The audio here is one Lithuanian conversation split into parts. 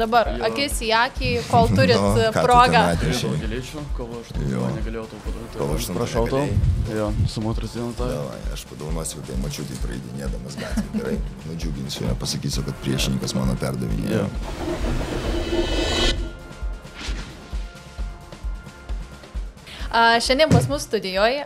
dabar, akis į akį, kol turit progą. Galėčiau, kovo aš negalėjau tau padaryti. Prašau tau. Jo, su moters dieną tai. Aš padovanosiu, tai mačiau tai praeidinėdamas gatvį. Gerai, nudžiuginsiu ją, pasakysiu, kad priešininkas mano perdavinėjo. Šiandien pas mus studijoje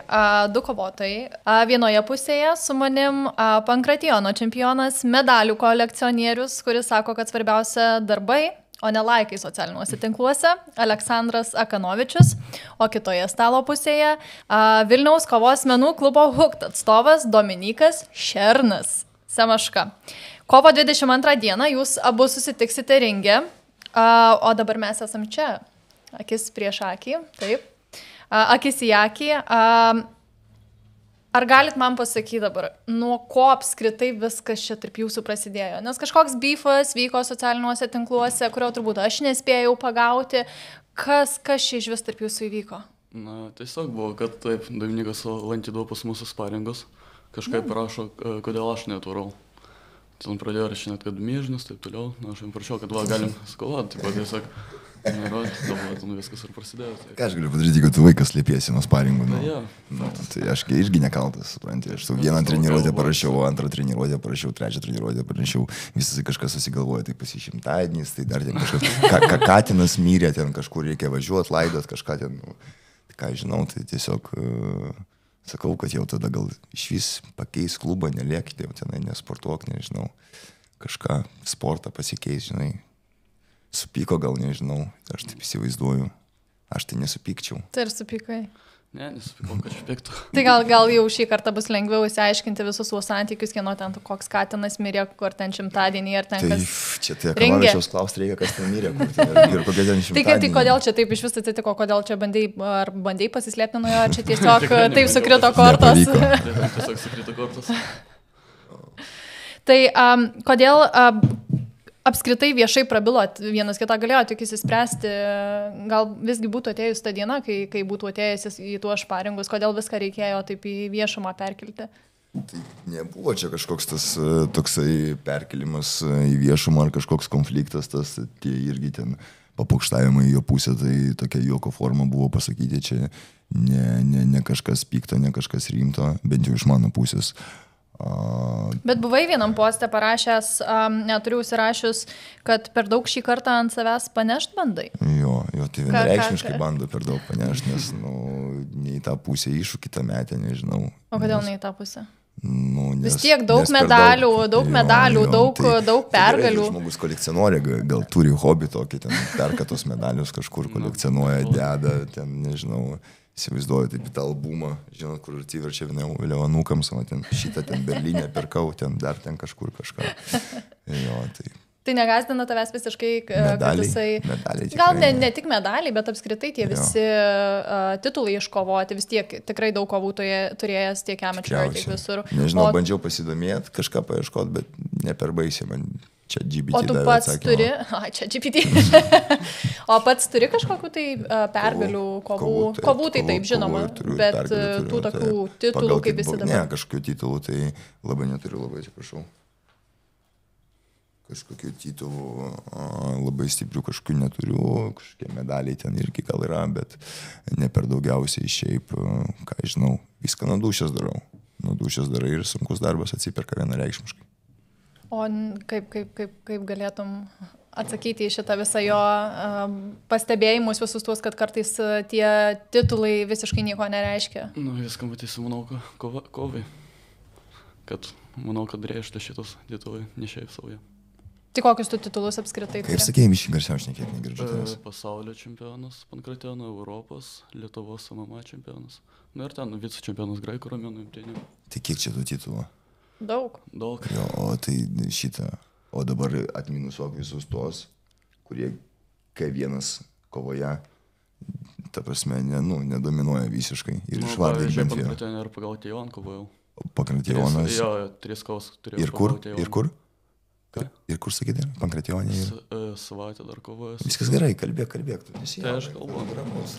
du kovotojai. Vienoje pusėje su manim Pankratijono čempionas, medalių kolekcionierius, kuris sako, kad svarbiausia darbai, o ne laikai socialiniuose tinkluose, Aleksandras Akanovičius, o kitoje stalo pusėje Vilniaus kovos menų klubo Hukt atstovas Dominykas Šernas. Semaška. Kovo 22 dieną jūs abu susitiksite ringe, o dabar mes esam čia, akis prieš akį, taip. Akis į akį. Ar galit man pasakyti dabar, nuo ko apskritai viskas čia tarp jūsų prasidėjo? Nes kažkoks beefas vyko socialiniuose tinkluose, kurio turbūt aš nespėjau pagauti. Kas čia iš vis tarp jūsų įvyko? Na, tiesiog buvo, kad taip, Dominikas lankydavo pas mūsų sparingus. Kažkaip prašo, kodėl aš neturau. Ten pradėjo rašinėti, kad mėžnis, taip toliau. Na, aš jam prašiau, kad galim skovoti. Taip, tiesiog... viskas ir prasidėjo. Ką aš galiu padaryti, kad tu vaikas slėpiesi nuo sparingų? Tai aš irgi nekaltas, supranti. Aš vieną treniruotę parašiau, antrą treniruotę parašiau, trečią treniruotę parašiau. Visas kažkas susigalvoja, tai pasišimtadienis, tai dar ten kažkas, katinas mirė, ten kažkur reikia važiuoti, laidot kažką ten. Ką žinau, tai tiesiog sakau, kad jau tada gal iš vis pakeis klubą, neliekite, jau tenai nesportuok, nežinau. Kažką, sportą pasikeis, žinai. Supyko gal, nežinau, aš taip įsivaizduoju. Aš tai nesupykčiau. Tai ir supykai? Ne, nesupykau, kad špyktų. Tai gal jau šį kartą bus lengviau įsiaiškinti visus tuos santykius, kieno ten koks katinas mirė, kur ten šimtadienį ir ten kas ringė. Čia tai Akanovičiaus klausti reikia, kas ten mirė, kur ten ir kokia ten šimtadienį. Tai kodėl čia taip iš vis atsitiko, kodėl čia bandėjai pasislėpti nuo jo, čia tiesiog taip sukrito kortos. Tiesiog sukrito kortos. Tai kodėl... Apskritai viešai prabilot, vienas kitą galėjo tik įsispręsti, gal visgi būtų atėjus tą dieną, kai būtų atėjęs į tuos šparingus, kodėl viską reikėjo taip į viešumą perkelti? Tai nebuvo čia kažkoks tas toksai perkelimas į viešumą ar kažkoks konfliktas, tas tie irgi ten papukštavimai į jo pusę, tai tokia juoko forma buvo pasakyti, čia ne kažkas pikto, ne kažkas rimto, bent jau iš mano pusės. Bet buvai vienam poste parašęs, neturiu užsirašius, kad per daug šį kartą ant savęs panešt bandai? Jo, tai vienareikšmiškai bando per daug panešt, nes ne į tą pusę iššūkį tą metę, nežinau. O kodėl ne į tą pusę? Vis tiek daug medalių, daug pergalių. Žmogus kolekcionuoja, gal turi hobį tokį, ten perka tos medalius kažkur, kolekcionuoja, deda, ten nežinau. Įsivaizduoju taip į tą albumą, žinot, kur atsiverčia vėliau anūkams, o ten šitą ten Berlyne pirkau, ten dar ten kažkur kažką. Jo, tai... Tai negazdina tavęs visiškai, kad jisai... Gal ne tik medaliai, bet apskritai tie visi titulai iškovoti, vis tiek tikrai daug kovų turėjęs tiek amateur, tiek visur. Nežinau, bandžiau pasidomėti, kažką paieškoti, bet ne per baisiai man... Čia GPT o tu pats turi, čia GPT, o pats turi kažkokiu tai pergalių kovų tai taip žinoma, bet tų tokių titulų kaip visi dabar. Ne, kažkokių titulų tai labai neturiu, labai atsiprašau. Kažkokių titulų labai stiprių kažkokių neturiu, kažkokie medaliai ten irgi gal yra, bet ne per daugiausiai šiaip, ką žinau, viską nuo dūšios darau. Nuo dūšios darai ir sunkus darbas atsiperka vienareikšmiškai. O kaip galėtum atsakyti į šitą visą jo pastebėjimus, visus tuos, kad kartais tie titulai visiškai nieko nereiškia? Viską matysiu, manau, kovai. Kad manau, kad reiškia šitos titulai, ne šiaip savoje. Tai kokius tu titulus apskritai turi? Kaip sakėjai, miškai garsiau, aš nekiek negirdžiu. Pasaulio čempionas Pankratijono, Europos, Lietuvos MMA čempionas. Na ir ten vicečempionas graikų romėnų imtynių. Tai kiek čia tų titulų? Daug. Jo, o tai šitą. O dabar atminusuok visus tos, kurie K1 kovoje, ta prasme, nedominuoja visiškai. Ir išvardai bent vieną. Pankratijoną ir pagal Tijon kovojau. Pankratijonas. Jo, 3 kovos turėjau. Ir kur? Ką? Ir kur sakyti? Pankratijonė. Savaitę dar kovojęs. Viskas gerai, kalbėk. Tu tai aš kalbu. Ramus.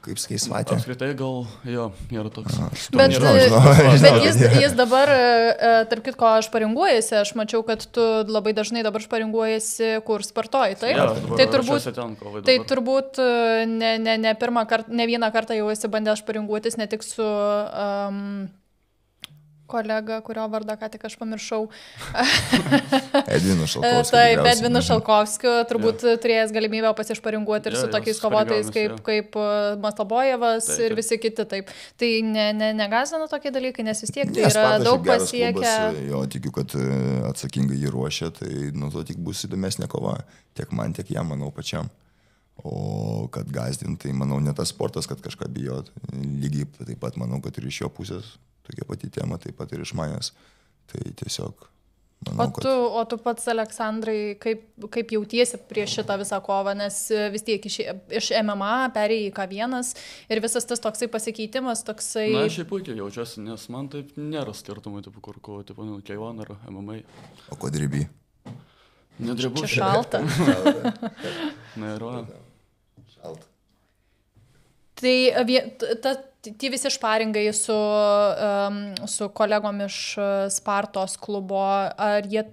Kaip sakai, Svatė? Apskritai gal, jo, yra toks. Bet jis dabar, tarp kitko, aš paringuojasi, aš mačiau, kad tu labai dažnai dabar paringuojasi, kur sportuoji, taip? Ja, Tai turbūt ne pirmą kartą, ne vieną kartą jau esi bandęs paringuotis, ne tik su kolega, kurio vardą ką tik aš pamiršau. Edvinu Šalkovskiu. Taip, Edvinu Šalkovskiu, turbūt turėjęs galimybę pasišparinguoti ir su tokiais kovotojais kaip Mastabojevas ir visi kiti. Taip. Tai negazina tokie dalykai, nes vis tiek tai yra daug pasiekę. Jo, tikiu, kad atsakingai jį ruošia, tai nuo to tik bus įdomesnė kova. Tiek man, tiek jam, manau, pačiam. O kad gazdinti, tai manau, ne tas sportas, kad kažką bijot. Lygiai taip pat manau, kad ir iš jo pusės tokia pati tema, taip pat ir iš manęs. Tai tiesiog manau, o tu pats, Aleksandrai, kaip jautiesi prieš šitą visą kovą, nes vis tiek iš MMA perėjai į K1 ir visas tas toksai pasikeitimas, toksai... Na, aš puikiai jaučiuosi, nes man taip nėra skirtumai, taip kur kovo, taip K1 ar MMA. O ko drebi? Nedrebu. Čia šalta. Na, yra. Šalta. Tai tie visi šparingai su kolegom iš Spartos klubo, ar jie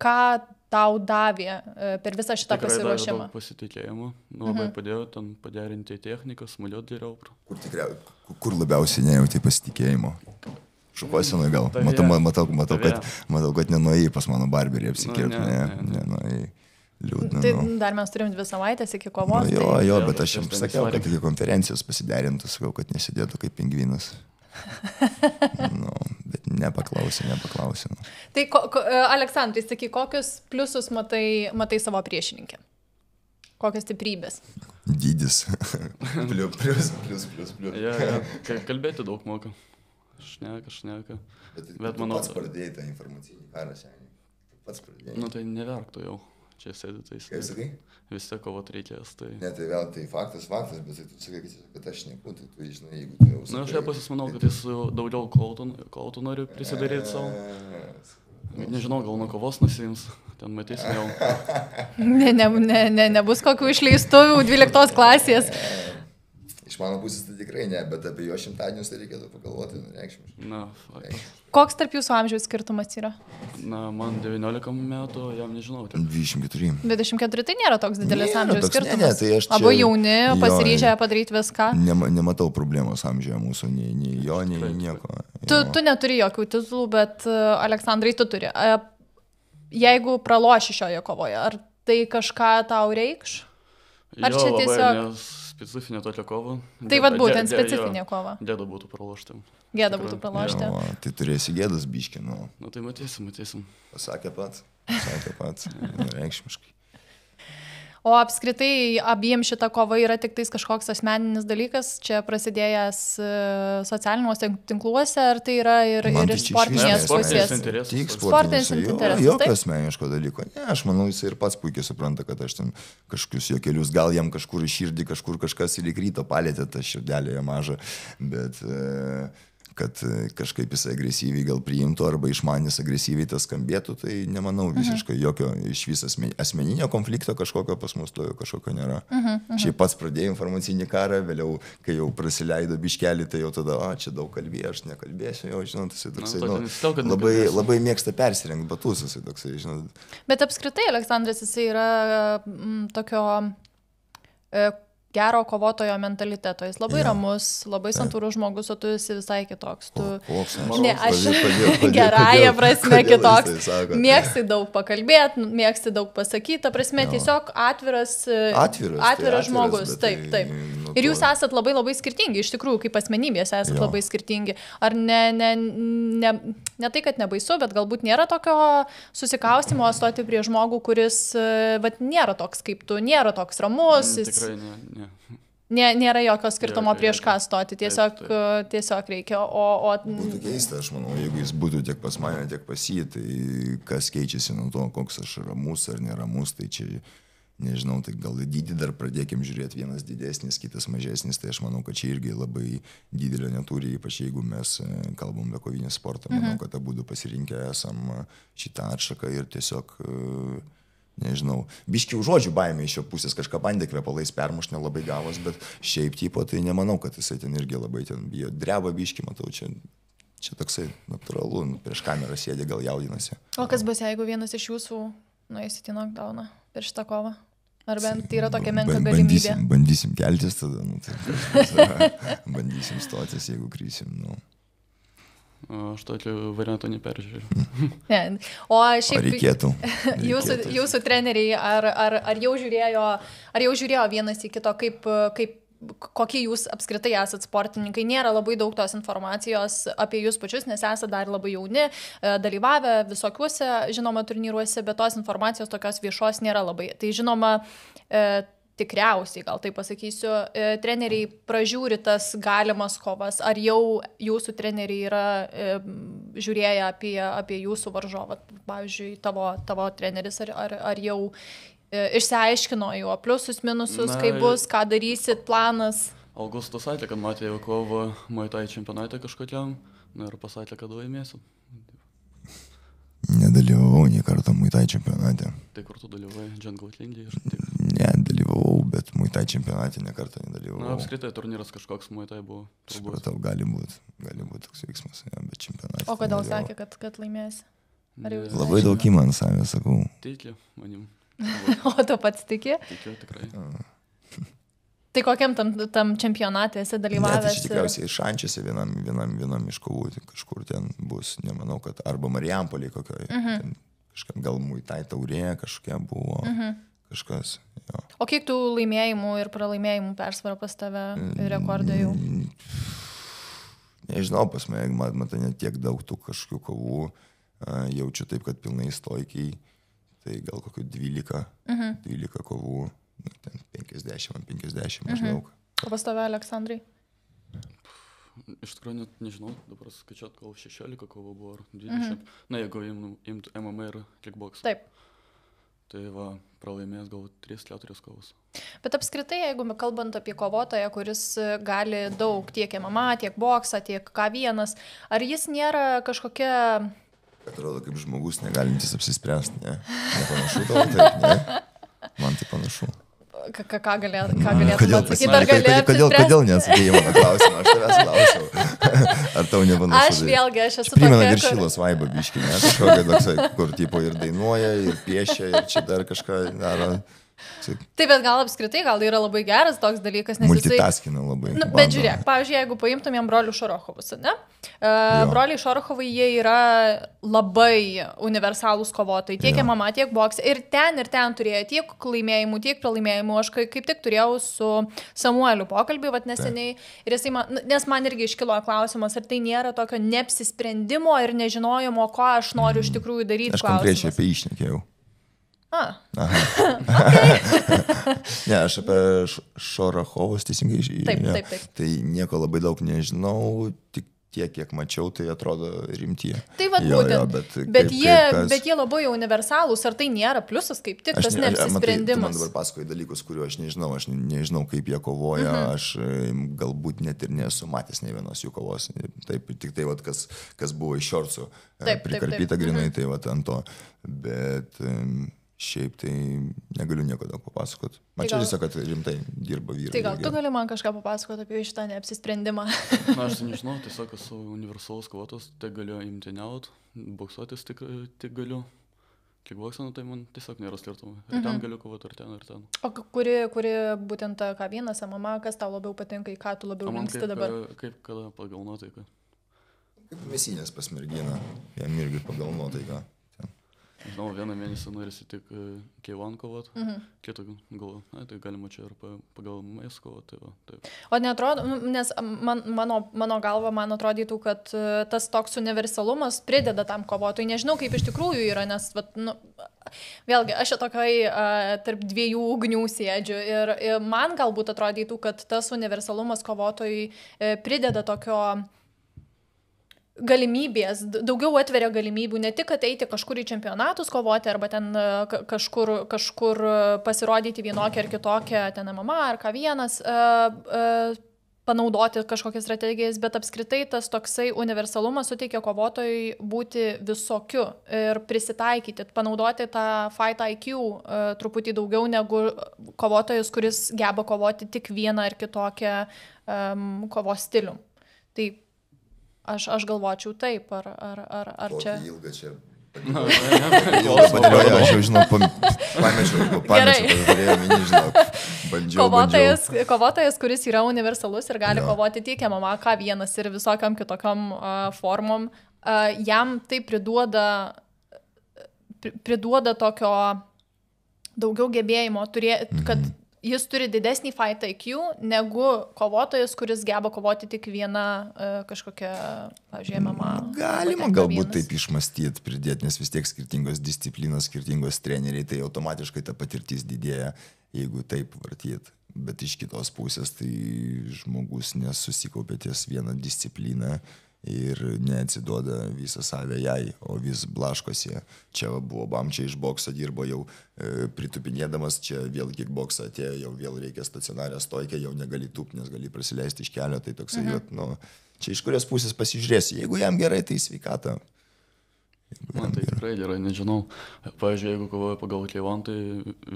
ką tau davė per visą šitą pasiruošimą? Tikrai daug pasitikėjimo, labai padėjo ten paderinti techniką, smuliuoti geriau. Kur labiausiai nejauti pasitikėjimo? Šukosinui gal. Matau, kad nenuėjai pas mano barberį apsikirpti. Nenuėjai. Liūdna. Tai dar mes turim 2 savaitės iki kovos. Jo, bet aš jums sakiau, kad iki konferencijos pasiderintų, sakau, kad nesėdėtų kaip pingvinas. Bet nepaklausė. Tai, Aleksandrai, sakai, kokius pliusus matai savo priešininkę? Kokios stiprybės? Dydis. Plius. Kalbėti daug moka. Šneka. Bet manau, pats pradėjai tą informacinį karą, seniai. Pats pradėjai. Nu, tai neverktų jau. Čia sėdi tais. Kaip sakai? Vis tiek kovot reikės. Tai... Ne, tai vėl tai faktas, bet tai tu sakai, kad aš neku, tai tu žinai, jeigu tu jau sakai. Na, aš jau manau, kad jis daugiau klautų nori prisidaryti savo. Nežinau, gal nuo kovos nusiims, ten matysim jau. Nebus kokių išleistuvių 12 klasės. Iš mano pusės tai tikrai ne, bet apie jo šimtadienius tai reikėtų pagalvoti, reikšmiškai. Na, faktas. Koks tarp jūsų amžiaus skirtumas yra? Na, man 19 metų, jam nežinau. 24. 24 tai nėra toks didelis amžiaus skirtumas. Ne, tai aš čia... Abu jauni, pasiryžę padaryti viską. Nematau problemos amžiuje mūsų, nei jo, nei nieko. Tu neturi jokių titulų, bet Aleksandrai, tu turi. Jeigu praloši šioje kovoje, ar tai kažką tau reikš? Ar čia tiesiog... Specifinė tokia kova. Tai vad būtent specifinė kova. Gėda būtų pralošti. Gėda būtų pralošti. Tai turėsi gėdas biškį, nu. Na tai matysim. Pasakė pats, reikšmiškai. O apskritai abiems šita kova yra tik tais kažkoks asmeninis dalykas, čia prasidėjęs socialiniuose tinkluose, ar tai yra ir iš sportinės pusės? Tik sportinis interesas. Jokio asmeniško dalyko. Ne, aš manau, jis ir pats puikiai supranta, kad aš ten kažkokius jokelius, gal jam kažkur į širdį, kažkur kažkas į ryto palėtė tą širdelę mažą, bet... kad kažkaip jis agresyviai gal priimtų arba iš manęs agresyviai tas skambėtų, tai nemanau visiškai jokio iš vis asmeninio konflikto kažkokio pas mus to kažkokio nėra. Šiaip pats pradėjau informacinį karą, vėliau, kai jau prasileido biškelį, tai jau tada, čia daug kalbėjau, aš nekalbėsiu, jau, žinot, jisai toksai, labai mėgsta persirengti batus, jisai toksai, žinot. Bet apskritai, Aleksandras, jisai yra tokio... gero kovotojo mentaliteto. Jis labai ramus, labai santūrus žmogus, o tu esi visai kitoks. Ne, aš gerąją prasme kitoks. Mėgsti daug pakalbėti, mėgsti daug pasakyti, ta prasme tiesiog atviras žmogus. Taip. Ir jūs esat labai labai skirtingi, iš tikrųjų, kaip asmenybės esat labai skirtingi. Ar ne tai, kad nebaisu, bet galbūt nėra tokio susikaustimo stoti prie žmogų, kuris nėra toks kaip tu, nėra toks ramus. Tikrai ne. Nėra jokio skirtumo prieš ką stoti, tiesiog reikia. Būtų keista, aš manau, jeigu jis būtų tiek pas mane, tiek pas jį, tai kas keičiasi nuo to, koks aš ramus ar neramus, tai čia, nežinau, tai gal dydį dar pradėkim žiūrėti, vienas didesnis, kitas mažesnis, tai aš manau, kad čia irgi labai didelio neturi, ypač jeigu mes kalbam apie kovinį sportą, manau, kad abudu pasirinkę esam šitą atšaką ir tiesiog... nežinau, biški žodžių baimė iš jo pusės, kažką bandė kvepalais permuš, nelabai gavos, bet šiaip tipo, tai nemanau, kad jisai ten irgi labai ten bijo. Dreba biški, matau, čia toksai natūralu, prieš kamerą sėdė, gal jaudinasi. O kas bus, jeigu vienas iš jūsų nueisit į knockdowną per šitą kovą? Ar bent tai yra tokia menka galimybė? Bandysim keltis tada, tai bandysim stotis, jeigu krysim, Aš tokį variantą neperžiūrėjau. Ne. O šiaip reikėtų. Jūsų treneriai, ar jau žiūrėjo vienas į kito, kokie jūs apskritai esat sportininkai? Nėra labai daug tos informacijos apie jūs pačius, nes esate dar labai jauni, dalyvavę visokiuose, žinoma, turnyruose, bet tos informacijos tokios viešos nėra labai. Tai žinoma, tikriausiai, gal tai pasakysiu, treneriai pražiūri tas galimas kovas. Ar jau jūsų treneriai yra žiūrėję apie jūsų varžovą? Pavyzdžiui, tavo treneris, ar jau išsiaiškino jo pliusus, minusus, kaip bus, ką darysit, planas? Augustas sakė, kad matė jau kovą Muay Thai čempionate kažkokiam, ir pasakė, kad laimėsiu. Nedalyvavau nei kartą Muay Thai čempionate. Tai kur tu dalyvavai? Jungle Indija? Nedalyvavau, bet Muay Thai čempionate ne kartą nedalyvavau. Na, apskritai turnyras kažkoks Muay Thai buvo. Supratau, gali būti toks veiksmas, bet čempionate. O kodėl sakė, kad laimėsi? Labai daug įman savę, sakau. Tikė, manim. O tu pats tiki? Tikiu, tikrai. Tai kokiam tam čempionate esi dalyvavęs? Ne, tai tikriausiai Šančiuose vienam iš kovų, kažkur ten bus, nemanau, kad arba Marijampolėje kokioje, kažkam gal Muay Thai taurė kažkokia buvo, kažkas. Jo. O kiek tų laimėjimų ir pralaimėjimų persvara pas tave rekordai jau? Nežinau, pas mane, matai, net tiek daug tų kažkokių kovų, jaučiu taip, kad pilnai stoikiai. Tai gal kokių 12 kovų, ten 50 maždaug. O pas tave, Aleksandrai? Iš tikrųjų net nežinau, dabar skaičiuot, gal 16 kovų buvo, ar 20. Na, jeigu imt MMA ir kickbox. Taip. Tai va, pralaimės gal 3-4 kovos. Bet apskritai, jeigu kalbant apie kovotoją, kuris gali daug tiek MMA, tiek boksą, tiek K1, ar jis nėra kažkokia... Atrodo, kaip žmogus negalintis apsispręsti, ne? Nepanašu tau, taip, ne? Man tai panašu. Ką galėtum atsakyti? Kodėl neatsakėjai mano klausimą? Aš tavęs klausiau. Ar tau nepanašu? Aš esu primena Viršilos vaibą biškį, ne? Kažkokia toksai, kur tipo ir dainuoja, ir piešia, ir čia dar kažką daro. Taip, bet gal apskritai, gal yra labai geras toks dalykas, nes multitaskina labai. Bet žiūrėk, pavyzdžiui, jeigu paimtumėm brolių Šorochovus, ne? Broliai Šorochovai, jie yra labai universalūs kovotojai, tiek MMA, tiek boksai. Ir ten turėjo tiek laimėjimų, tiek pralaimėjimų. Aš kaip tik turėjau su Samueliu pokalbį, neseniai. Ir nes man irgi iškilo klausimas, ar tai nėra tokio neapsisprendimo ir nežinojimo, ko aš noriu iš tikrųjų daryti. Aš konkrečiai apie išnekėjau. Ne, aš apie Šorochovus teisingai Taip. Tai nieko labai daug nežinau, tik tiek, kiek mačiau, tai atrodo rimti. Tai vad būtent, bet jie labai universalūs, ar tai nėra pliusas kaip tik tas neapsisprendimas? Man dabar pasakoji dalykus, kuriuo aš nežinau, kaip jie kovoja, aš galbūt net ir nesu matęs nei vienos jų kovos. Taip, tik tai, kas buvo iš šorcų prikarpyta grinai, tai ant to. Bet... Šiaip tai negaliu nieko daug papasakot. Man čia tiesiog, kad rimtai dirba vyrai. Tai gal tu gali man kažką papasakot apie šitą neapsisprendimą? Na, aš tai nežinau, tiesiog esu universalus kovotojas, tik galiu imtyniaut, boksuotis tik galiu. Kickboxą, tai man tiesiog nėra skirtumų. Ir ten galiu kovoti, ir ten. O kuri būtent K1, MMA, kas tau labiau patinka, į ką tu labiau linksti dabar? Kaip kada pagal nuotaiką. Kaip Mesinės pas merginą, jam irgi pagal nuotaiką. Žinau, vieną mėnesį norisi tik K1 kovot, kitą galvo, tai galima čia ir pagal mės kovot, tai va, taip. O neatrodo, nes mano galva man atrodytų, kad tas toks universalumas prideda tam kovotojui, nežinau kaip iš tikrųjų yra, nes, vėlgi, aš tokiai tarp dviejų ugnių sėdžiu ir man galbūt atrodytų, kad tas universalumas kovotojui prideda tokio... galimybės, daugiau atveria galimybių, ne tik ateiti kažkur į čempionatus kovoti arba ten kažkur pasirodyti vienokią ar kitokią ten MMA ar K1, panaudoti kažkokias strategijas, bet apskritai tas toksai universalumas suteikia kovotojui būti visokiu ir prisitaikyti, panaudoti tą fight IQ truputį daugiau negu kovotojas, kuris geba kovoti tik vieną ar kitokią kovos stilių. Tai aš galvočiau taip, ar čia... Ilga čia. Padėlioja, aš jau žinau, pamečiau, bandžiau. Kovotojas, kuris yra universalus ir gali kovoti tiek MMA, K1 ir visokiam kitokiam formom, jam tai priduoda tokio daugiau gebėjimo, kad jis turi didesnį fight IQ negu kovotojas, kuris geba kovoti tik vieną kažkokią, pavyzdžiui, MMA. Galima galbūt taip išmastyti, pridėti, nes vis tiek skirtingos disciplinos, skirtingos treneriai, tai automatiškai ta patirtis didėja, jeigu taip vartyt. Bet iš kitos pusės, tai žmogus nesusikaupė ties vieną discipliną ir neatsiduoda visą save jai, o vis blaškosi. Čia buvo Bamčia iš bokso, dirbo jau pritupinėdamas, čia vėl kickboksą atėjo, jau vėl reikia stacionarę stoikę, jau negali tūpti, nes gali prasileisti iš kelio, tai toksai, čia iš kurios pusės pasižiūrėsi, jeigu jam gerai, tai sveikata. Man tai tikrai gerai, nežinau. Pavyzdžiui, jeigu kovoju pagal K1, tai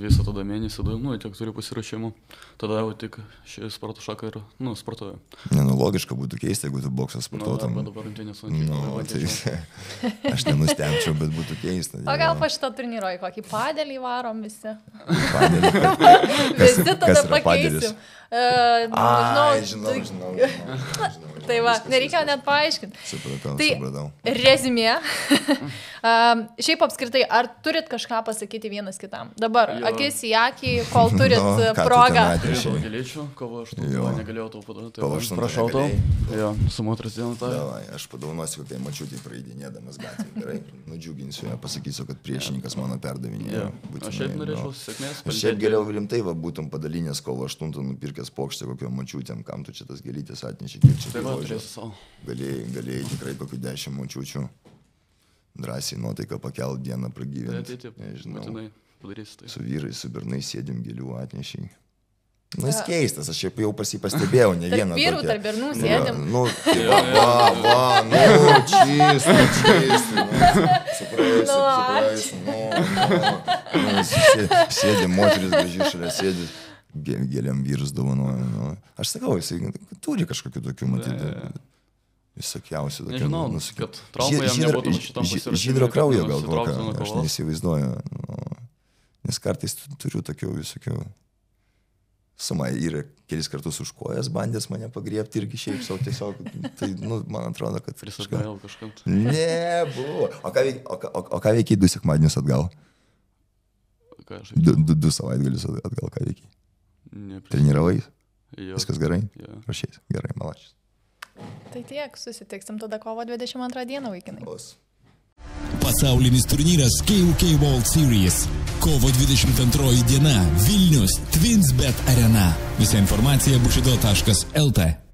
visą tada mėnesį, tiek turiu pasirašymų. Tada jau tik šį sporto šaką ir, sportuoju. Logiška būtų keista, jeigu tu boksą sportuotum. Dabar rimtinės sunkiai. Aš nenustebčiau, bet būtų keista. O gal po šito turnyro į kokį padelį varom visi? Padelį? Visi tada pakeisim. Žinau. Tai va, nereikia net paaiškinti. Supratau. Rezimė. Šiaip apskritai, ar turit kažką pasakyti vienas kitam? Dabar, akis į akį, kol turit progą. Galėčiau, kovo 8, negalėjau tau padaryti. Prašau tau. Jo, su moters dienu tą. Aš padaunosiu, kokiai mačiutį praeidinėdamas gatvį. Gerai, nudžiuginsiu ją, pasakysiu, kad priešininkas mano perdavinėjo. Aš šiaip norėčiau sėkmės. Aš šiaip geriau rimtai būtum padalinęs kovo 8 nupirkęs pokštę kokio mačiutėm, kam tu čia tas gėlytės atnešė, kiek čia tai turėsiu savo. Galėjai tikrai kokių 10 mačiučių. Drąsiai nuotaiką pakelt dieną pragyventi. Būtinai padarysiu tai. Su vyrai, su bernai sėdim gėlių atnešiai. Jis keistas, aš jau pastebėjau, ne vieną. Tarp vyrų, tarp bernų sėdim. Sėdim, moteris gražiai šalia sėdis, gėliam vyrus dovanoja. Aš sakau, jisai turi kažkokių tokių matyti. Visokiausių. Nežinau, kad traumą jam nebūtų šitam pasirašymui. Žydro kraujo gal voką, aš neįsivaizduoju. Nes kartais turiu tokių visokių. Sumai yra kelis kartus už kojas bandęs mane pagriebti irgi šiaip savo tiesiog. Tai, man atrodo, kad... Prisakėjau kažkam. Ne, buvo. O ką veikiai 2 sekmadienius atgal? Ką aš veikiau? 2 savaitgalius atgal ką veikiai? Treniravai? Viskas gerai? Rašys. Gerai, malačius. Tai tiek, susitiksim tada kovo 22 dieną, vaikinai. Pasaulinis turnyras KUK World Series. Kovo 22 diena. Vilnius, TwinsBet arena. Visa informacija bushido.lt.